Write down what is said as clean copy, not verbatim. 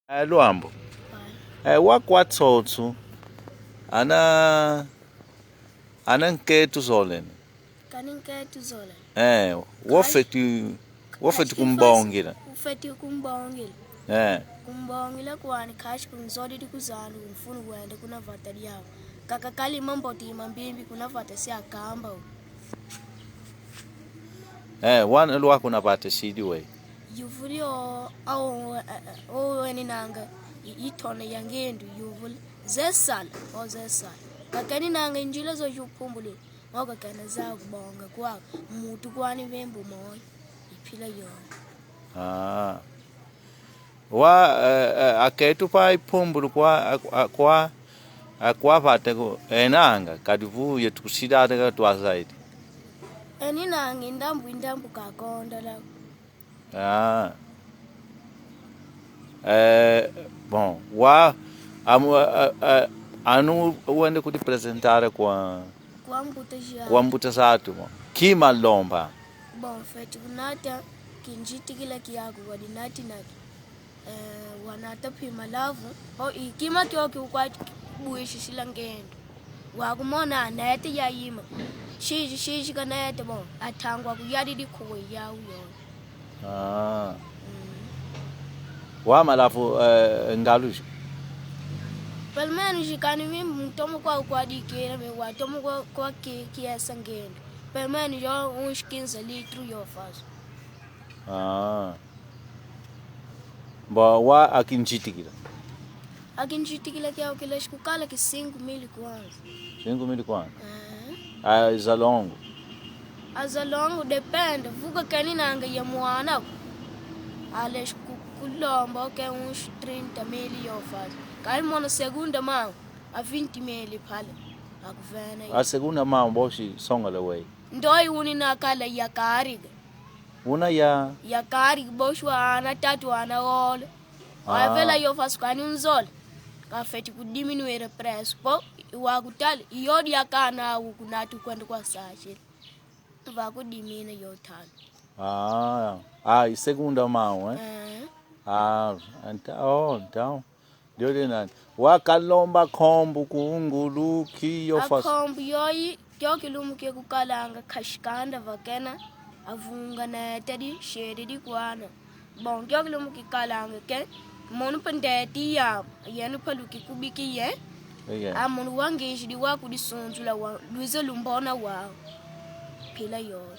Luambo. Wakwatsotu. Ana nketu zolen. Kaninketu zolen. Wofeti kumbongila. Ufeti kumbongila. Kumbongila kwani kashi kunzodi di kuzanu mfunu wende kuna vatari yao. Kakakali mambo ti mambimbi kuna vatasi akamba. Wana luwa kuna vata shidi we. Yuvuli o weni nanga itone yangendu yuvuli zesala. Kakani nanga injila zo yupumbuli. Oga kana za kubonga kwa mutu kwani vembu moyo ipila yo. Aketu pa ipumbulu kwa vata ko enanga kadivu yetukushida daga twa zaidi. Eni nanga indambu kakonda la. Bom, anu uende kuti presentare kwa mbuta zatu kima lomba. Bom, feti kunata kinjiti kila kiyaku wadinati wanata pima lavu kima kioki ukwati buishi sila ngendo wakumona anayete ya yima shiji kanayete bon atangwa kuyadi di kuwe yao yon. Wama lafu ngaluji Pelmenu jikani mimi mtomo kwa dikera me watomo kwa kiasa ngendo. Pelmenu yo 15 litro yo faz. Wa akinchitikila. Akinchitikila kia ukila shikukala ki 5,000 kwanza. 5,000 kwanza. Zalongo. Azalongo depende. Vuka kani nanga ya mwana. Ale shikulomba ke uns 30,000 yo faz. Kali mona segunda mão a 20,000 pale. Akuvena. A segunda mão boshi songa le way. Ndoi uni na kala ya kariga. Una ya kariga boshi ana tatu ana ole. Avela yo faz kani unzol. Ka feti ku diminuer preço. Po wa kutali yodi yakana ukunatu kwenda kwa sache. Va ku dimina yo talo. E segunda mão, então. Deu wakalomba kombu kungulu kiyo fas. Kombu yoi kyo kilumu ke kukalanga kashikanda vakena avunga na tedi shedi di kwana. Bon kyo kilumu ke kalanga ke monu pendeti ya yenu paluki kubiki ye. Amonu wangeji di waku di sonjula wa luize lumbona wa pila yoi.